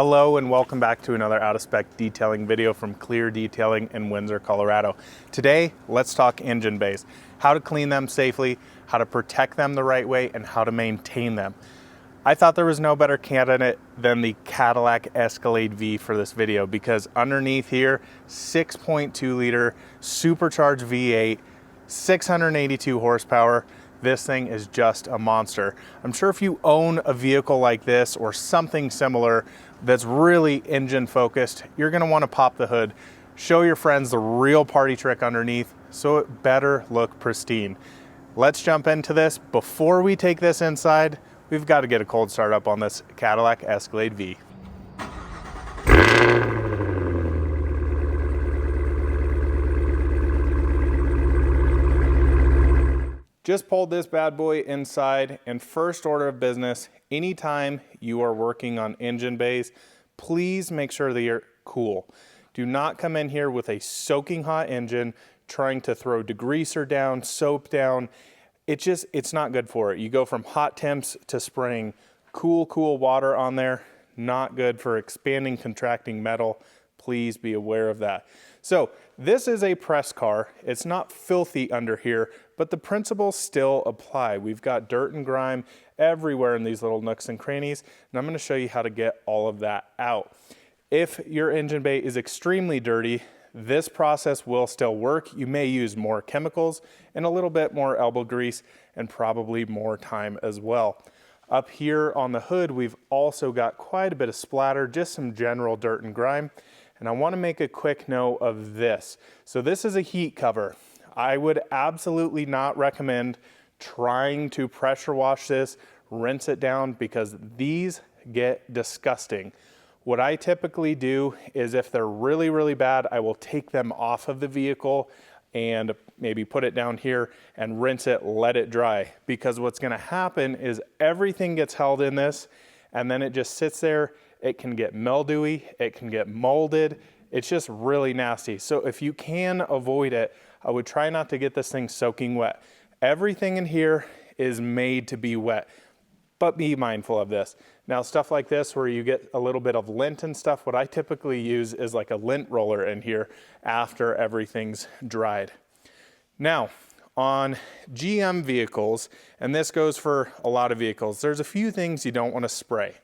Hello and welcome back to another out of spec detailing video from Clear Detailing in Windsor, Colorado. Today, let's talk engine bays, how to clean them safely, how to protect them the right way, and how to maintain them. I thought there was no better candidate than the Cadillac Escalade V for this video because underneath here, 6.2 liter supercharged V8, 682 horsepower. This thing is just a monster. I'm sure if you own a vehicle like this or something similar that's really engine focused, you're gonna wanna pop the hood, show your friends the real party trick underneath so it better look pristine. Let's jump into this. Before we take this inside, we've got to get a cold start up on this Cadillac Escalade V. Just pulled this bad boy inside, and first order of business, anytime you are working on engine bays, please make sure that you're cool. Do not come in here with a soaking hot engine trying to throw degreaser down, soap down. It's not good for it. You go from hot temps to spraying cool water on there. Not good for expanding, contracting metal. Please be aware of that. So this is a press car. It's not filthy under here, but the principles still apply. We've got dirt and grime everywhere in these little nooks and crannies, and I'm going to show you how to get all of that out. If your engine bay is extremely dirty, this process will still work. You may use more chemicals and a little bit more elbow grease and probably more time as well. Up here on the hood, we've also got quite a bit of splatter, just some general dirt and grime. And I want to make a quick note of this. So this is a heat cover. I would absolutely not recommend trying to pressure wash this, rinse it down, because these get disgusting. What I typically do is if they're really bad, I will take them off of the vehicle and maybe put it down here and rinse it, let it dry. Because what's gonna happen is everything gets held in this and then it just sits there. It can get mildewy, it can get molded. It's just really nasty. So if you can avoid it, I would try not to get this thing soaking wet. Everything in here is made to be wet, but be mindful of this. Now, stuff like this where you get a little bit of lint and stuff, what I typically use is like a lint roller in here after everything's dried. Now, on GM vehicles, and this goes for a lot of vehicles, there's a few things you don't want to spray.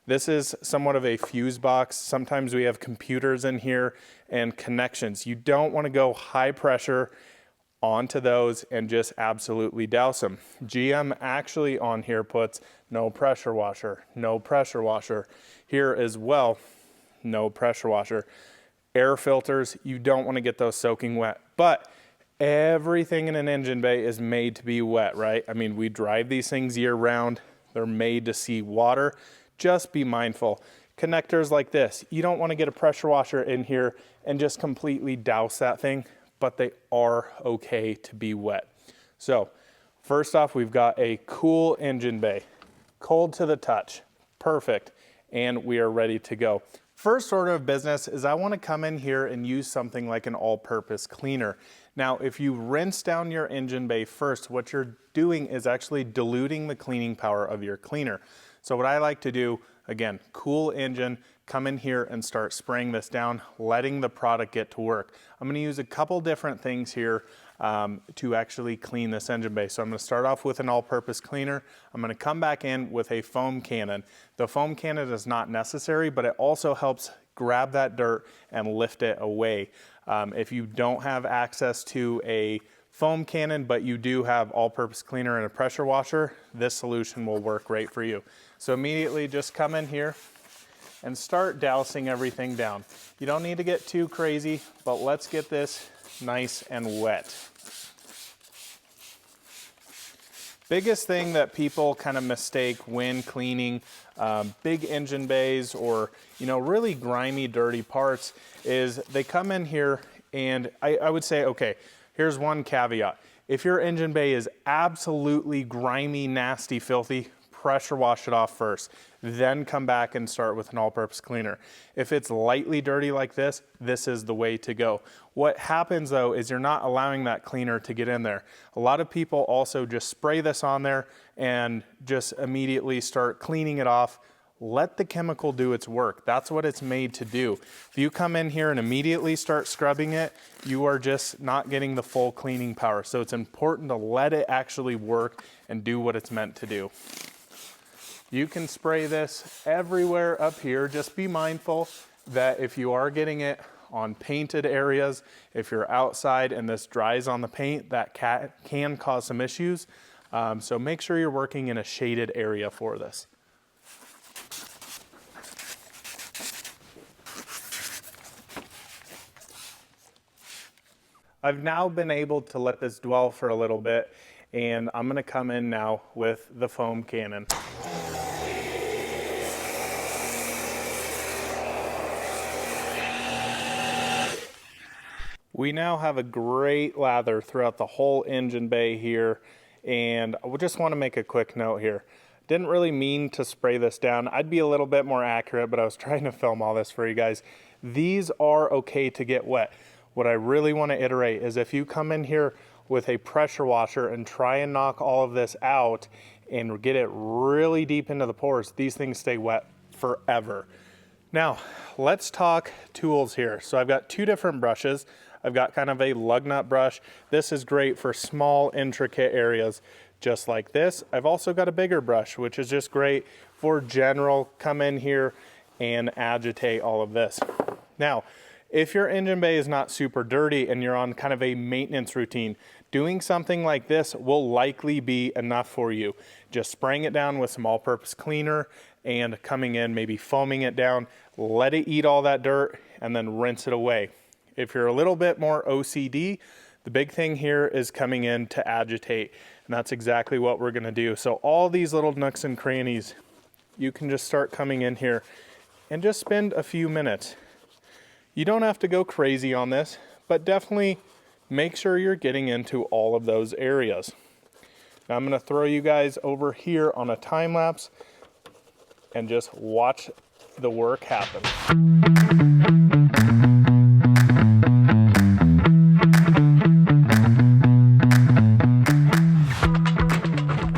This is somewhat of a fuse box. Sometimes we have computers in here and connections. You don't want to go high pressure onto those and just absolutely douse them. GM actually on here puts no pressure washer, no pressure washer. Here as well, no pressure washer. Air filters, you don't want to get those soaking wet. But everything in an engine bay is made to be wet, right? I mean, we drive these things year round. They're made to see water. Just be mindful. Connectors like this, you don't want to get a pressure washer in here and just completely douse that thing, but they are okay to be wet. So first off, we've got a cool engine bay, cold to the touch, perfect, and we are ready to go. First order of business is I want to come in here and use something like an all-purpose cleaner. Now, if you rinse down your engine bay first, what you're doing is actually diluting the cleaning power of your cleaner. So what I like to do, again, cool engine, come in here and start spraying this down, letting the product get to work. I'm going to use a couple different things here to actually clean this engine bay. So I'm going to start off with an all-purpose cleaner. I'm going to come back in with a foam cannon. The foam cannon is not necessary, but it also helps grab that dirt and lift it away. If you don't have access to a foam cannon, but you do have all-purpose cleaner and a pressure washer, this solution will work great for you. So immediately just come in here and start dousing everything down. You don't need to get too crazy, but let's get this nice and wet. Biggest thing that people kind of mistake when cleaning big engine bays or really grimy, dirty parts is they come in here and I would say, okay, here's one caveat. If your engine bay is absolutely grimy, nasty, filthy, pressure wash it off first, then come back and start with an all-purpose cleaner. If it's lightly dirty like this, this is the way to go. What happens though is you're not allowing that cleaner to get in there. A lot of people also just spray this on there and just immediately start cleaning it off. let the chemical do its work. That's what it's made to do. If you come in here and immediately start scrubbing it, you are just not getting the full cleaning power. So it's important to let it actually work and do what it's meant to do. You can spray this everywhere up here. Just be mindful that if you are getting it on painted areas, if you're outside and this dries on the paint, that can cause some issues. So make sure you're working in a shaded area for this. I've now been able to let this dwell for a little bit, and I'm gonna come in now with the foam cannon. We now have a great lather throughout the whole engine bay here, and I just want to make a quick note here. Didn't really mean to spray this down. I'd be a little bit more accurate, but I was trying to film all this for you guys. These are okay to get wet. What I really want to iterate is if you come in here with a pressure washer and try and knock all of this out and get it really deep into the pores, these things stay wet forever. Now, let's talk tools here. So I've got two different brushes. I've got kind of a lug nut brush. This is great for small, intricate areas just like this. I've also got a bigger brush, which is just great for general, come in here and agitate all of this. Now, if your engine bay is not super dirty and you're on kind of a maintenance routine, doing something like this will likely be enough for you. Just spraying it down with some all-purpose cleaner and coming in, maybe foaming it down, let it eat all that dirt and then rinse it away. If you're a little bit more OCD, the big thing here is coming in to agitate, and that's exactly what we're gonna do. So all these little nooks and crannies, you can just start coming in here and just spend a few minutes. You don't have to go crazy on this, but definitely make sure you're getting into all of those areas. Now I'm gonna throw you guys over here on a time lapse and just watch the work happen.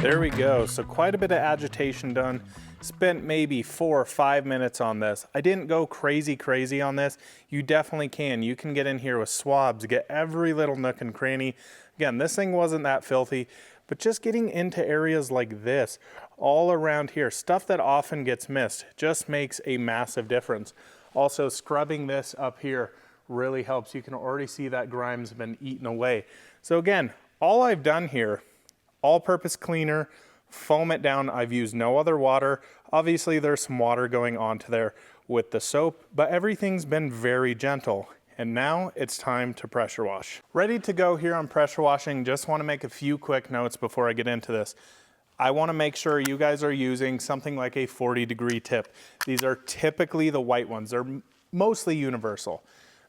There we go, so quite a bit of agitation done. Spent maybe 4 or 5 minutes on this. I didn't go crazy on this. You definitely can. You can get in here with swabs, get every little nook and cranny. Again, this thing wasn't that filthy, but just getting into areas like this, all around here, stuff that often gets missed, just makes a massive difference. Also, scrubbing this up here really helps. You can already see that grime's been eaten away. So again, all I've done here, all-purpose cleaner, foam it down. I've used no other water. Obviously there's some water going onto there with the soap, but everything's been very gentle. And now it's time to pressure wash. Ready to go here on pressure washing. Just want to make a few quick notes before I get into this. I want to make sure you guys are using something like a 40-degree tip. These are typically the white ones. They're mostly universal.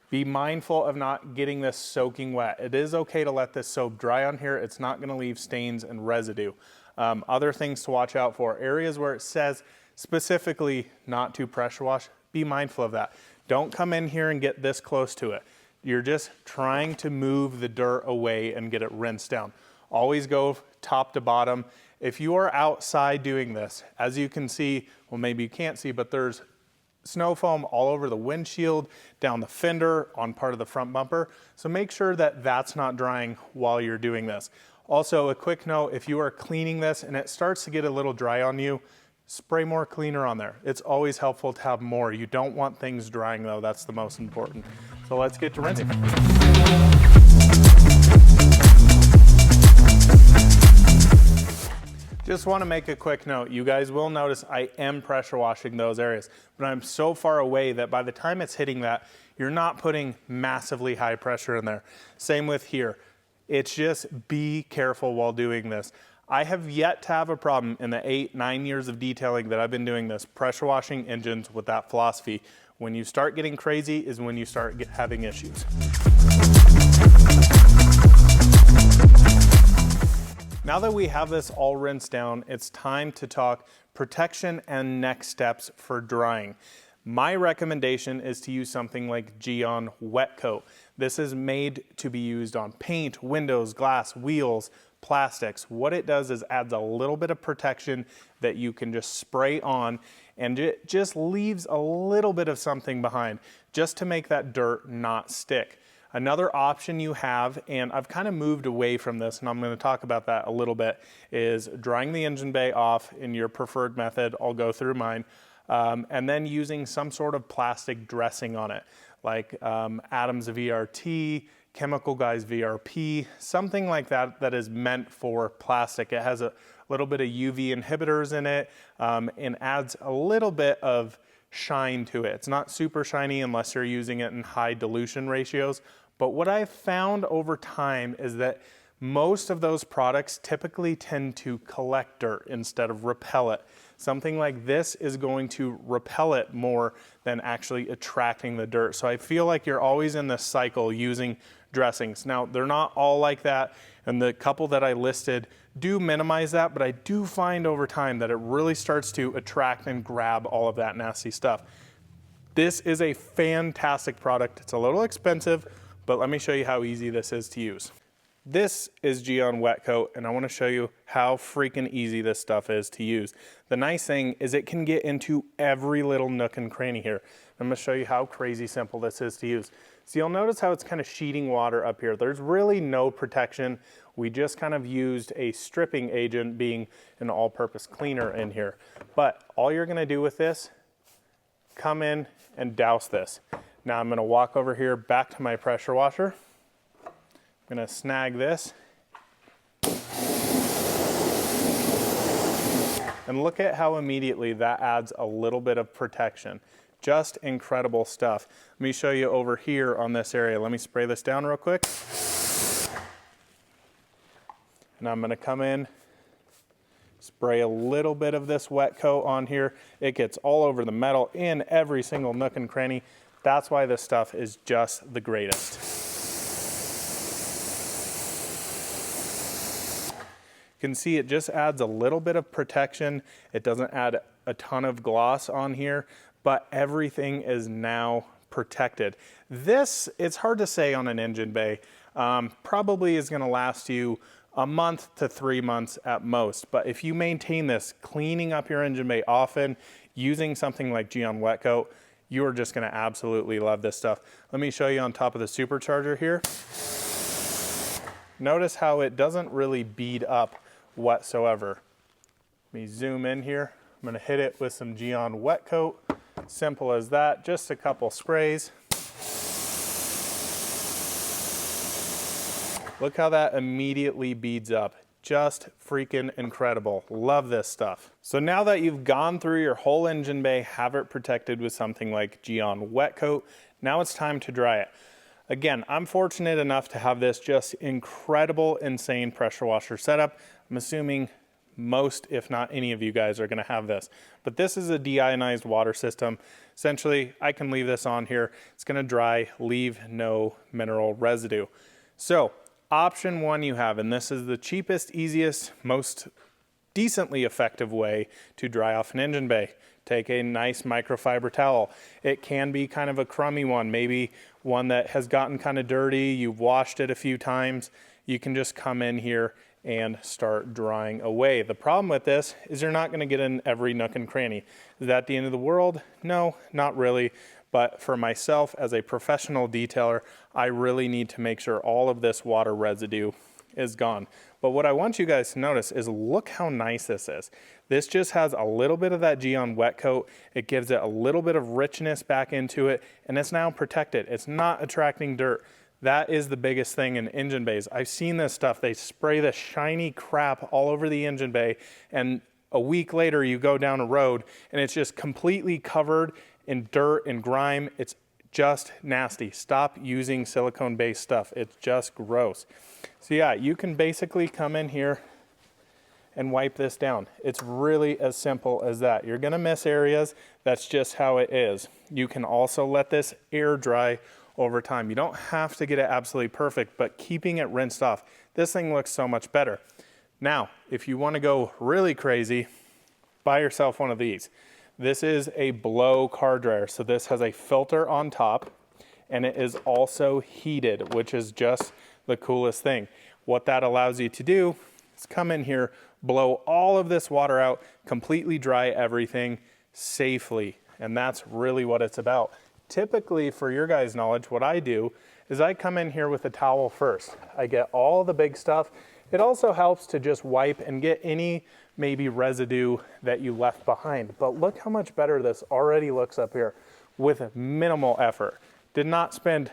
Be mindful of not getting this soaking wet. It is okay to let this soap dry on here. It's not going to leave stains and residue. Other things to watch out for, areas where it says specifically not to pressure wash, be mindful of that. Don't come in here and get this close to it. You're just trying to move the dirt away and get it rinsed down. Always go top to bottom. If you are outside doing this, as you can see, well maybe you can't see, but there's snow foam all over the windshield, down the fender, on part of the front bumper. So make sure that that's not drying while you're doing this. Also, a quick note, if you are cleaning this and it starts to get a little dry on you, spray more cleaner on there. It's always helpful to have more. You don't want things drying though, that's the most important. So let's get to rinsing. Just want to make a quick note. You guys will notice I am pressure washing those areas, but I'm so far away that by the time it's hitting that, you're not putting massively high pressure in there. Same with here. It's just be careful while doing this. I have yet to have a problem in the 8-9 years of detailing that I've been doing this, pressure washing engines with that philosophy. When you start getting crazy is when you start having issues. Now that we have this all rinsed down, it's time to talk protection and next steps for drying. My recommendation is to use something like Gyeon Wet Coat. This is made to be used on paint, windows, glass, wheels, plastics, what it does is adds a little bit of protection that you can just spray on, and it just leaves a little bit of something behind just to make that dirt not stick. Another option you have, and I've kind of moved away from this, and I'm going to talk about that a little bit, is drying the engine bay off in your preferred method. I'll go through mine. And then using some sort of plastic dressing on it, like Adams VRT, Chemical Guys VRP, something like that that is meant for plastic. It has a little bit of UV inhibitors in it, and adds a little bit of shine to it. It's not super shiny unless you're using it in high dilution ratios. But what I've found over time is that most of those products typically tend to collect dirt instead of repel it. Something like this is going to repel it more than actually attracting the dirt. So I feel like you're always in this cycle using dressings. Now, they're not all like that, and the couple that I listed do minimize that, but I do find over time that it really starts to attract and grab all of that nasty stuff. This is a fantastic product. It's a little expensive, but let me show you how easy this is to use. This is Gyeon Wet Coat, and I want to show you how freaking easy this stuff is to use. The nice thing is it can get into every little nook and cranny here. I'm going to show you how crazy simple this is to use. So you'll notice how it's kind of sheeting water up here. There's really no protection. We just kind of used a stripping agent, being an all-purpose cleaner in here. But all you're going to do with this, come in and douse this. Now I'm going to walk over here back to my pressure washer. I'm going to snag this. And look at how immediately that adds a little bit of protection. Just incredible stuff. Let me show you over here on this area. Let me spray this down real quick. And I'm going to come in, spray a little bit of this wet coat on here. It gets all over the metal in every single nook and cranny. That's why this stuff is just the greatest. You can see it just adds a little bit of protection. It doesn't add a ton of gloss on here, but everything is now protected. This, it's hard to say on an engine bay, probably is gonna last you a month to 3 months at most. But if you maintain this, cleaning up your engine bay often, using something like Gyeon Wet Coat, you are just gonna absolutely love this stuff. Let me show you on top of the supercharger here. Notice how it doesn't really bead up whatsoever. Let me zoom in here. I'm gonna hit it with some Gyeon Wet Coat. Simple as that, just a couple sprays. Look how that immediately beads up. Just freaking incredible. Love this stuff. So now that you've gone through your whole engine bay, have it protected with something like Gyeon Wet Coat, now it's time to dry it. Again, I'm fortunate enough to have this just incredible, insane pressure washer setup. I'm assuming most, if not any of you guys, are gonna have this. But this is a deionized water system. Essentially, I can leave this on here. It's gonna dry, leave no mineral residue. So, option one you have, and this is the cheapest, easiest, most decently effective way to dry off an engine bay. Take a nice microfiber towel. It can be kind of a crummy one, maybe one that has gotten kind of dirty, you've washed it a few times. You can just come in here and start drying away. The problem with this is you're not gonna get in every nook and cranny. Is that the end of the world? No, not really. But for myself as a professional detailer, I really need to make sure all of this water residue is gone. But what I want you guys to notice is look how nice this is. This just has a little bit of that Gyeon Wet Coat. It gives it a little bit of richness back into it, and it's now protected. It's not attracting dirt. That is the biggest thing in engine bays. I've seen this stuff. They spray this shiny crap all over the engine bay, and a week later you go down a road and it's just completely covered in dirt and grime. It's just nasty. Stop using silicone-based stuff. It's just gross. So yeah, you can basically come in here and wipe this down. It's really as simple as that. You're gonna miss areas. That's just how it is. You can also let this air dry over time. You don't have to get it absolutely perfect, but keeping it rinsed off, this thing looks so much better. Now, if you wanna go really crazy, buy yourself one of these. This is a blow car dryer. So this has a filter on top, and it is also heated, which is just the coolest thing. What that allows you to do is come in here, blow all of this water out, completely dry everything safely. And that's really what it's about. Typically, for your guys' knowledge, what I do is I come in here with a towel first. I get all the big stuff. It also helps to just wipe and get any maybe residue that you left behind. But look how much better this already looks up here with minimal effort. Did not spend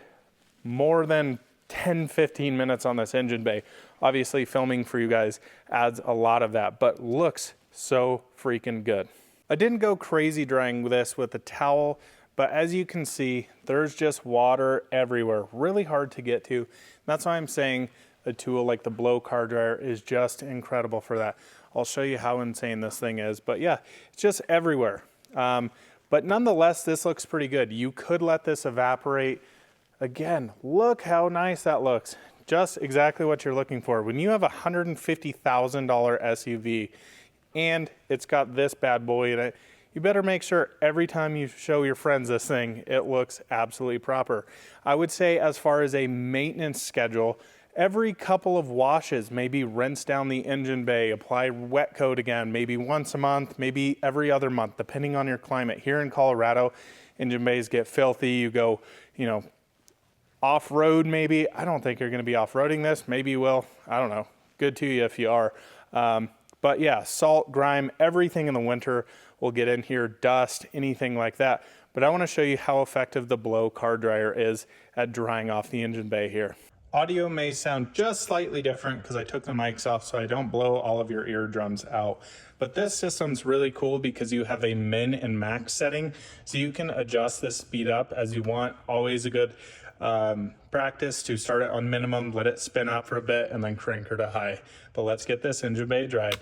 more than 10-15 minutes on this engine bay. Obviously, filming for you guys adds a lot of that, but looks so freaking good. I didn't go crazy drying this with a towel, but as you can see, there's just water everywhere. Really hard to get to. That's why I'm saying a tool like the blow car dryer is just incredible for that. I'll show you how insane this thing is, but yeah, it's just everywhere. But nonetheless, this looks pretty good. You could let this evaporate. Again, look how nice that looks. Just exactly what you're looking for. When you have a $150,000 SUV and it's got this bad boy in it, you better make sure every time you show your friends this thing, it looks absolutely proper. I would say as far as a maintenance schedule, every couple of washes, maybe rinse down the engine bay, apply wet coat again, maybe once a month, maybe every other month, depending on your climate. Here in Colorado, engine bays get filthy. You go, off-road maybe. I don't think you're gonna be off-roading this. Maybe you will, I don't know. Good to you if you are. But yeah, salt, grime, everything in the winter will get in here, dust, anything like that. But I wanna show you how effective the blow car dryer is at drying off the engine bay here. Audio may sound just slightly different because I took the mics off so I don't blow all of your eardrums out. But this system's really cool because you have a min and max setting, so you can adjust this speed up as you want. Always a good practice to start it on minimum, let it spin out for a bit, and then crank her to high. But let's get this engine bay dried.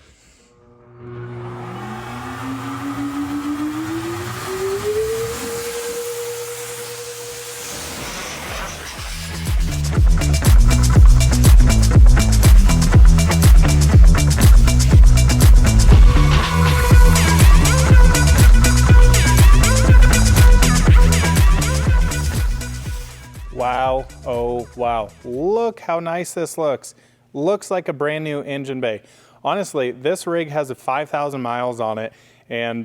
Wow, oh wow, look how nice this looks. Looks like a brand new engine bay. Honestly, this rig has 5,000 miles on it, and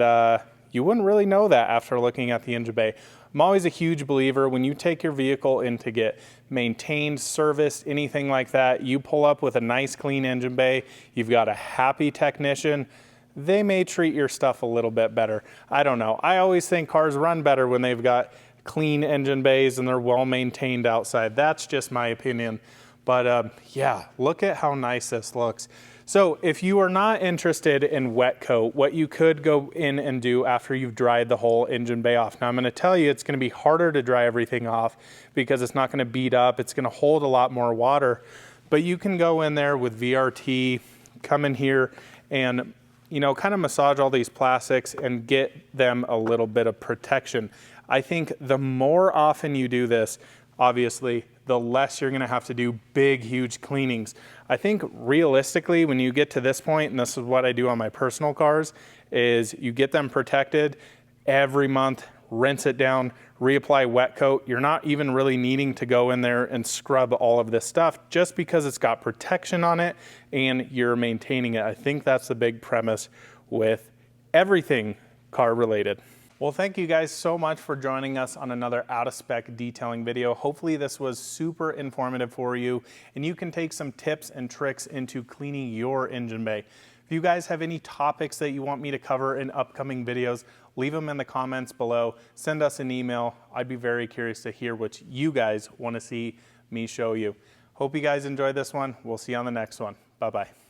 you wouldn't really know that after looking at the engine bay. I'm always a huge believer when you take your vehicle in to get maintained, serviced, anything like that, you pull up with a nice clean engine bay, you've got a happy technician, they may treat your stuff a little bit better. I don't know. I always think cars run better when they've got clean engine bays and they're well maintained outside. That's just my opinion. But yeah, look at how nice this looks. So if you are not interested in wet coat, what you could go in and do after you've dried the whole engine bay off. Now I'm gonna tell you it's gonna be harder to dry everything off because it's not gonna beat up. It's gonna hold a lot more water. But you can go in there with VRT, come in here and kind of massage all these plastics and get them a little bit of protection. I think the more often you do this, obviously, the less you're gonna have to do big, huge cleanings. I think realistically, when you get to this point, and this is what I do on my personal cars, is you get them protected every month, rinse it down, reapply wet coat. You're not even really needing to go in there and scrub all of this stuff just because it's got protection on it and you're maintaining it. I think that's the big premise with everything car related. Well, thank you guys so much for joining us on another out of spec detailing video. Hopefully this was super informative for you and you can take some tips and tricks into cleaning your engine bay. If you guys have any topics that you want me to cover in upcoming videos, leave them in the comments below. Send us an email. I'd be very curious to hear what you guys want to see me show you. Hope you guys enjoyed this one. We'll see you on the next one. Bye-bye.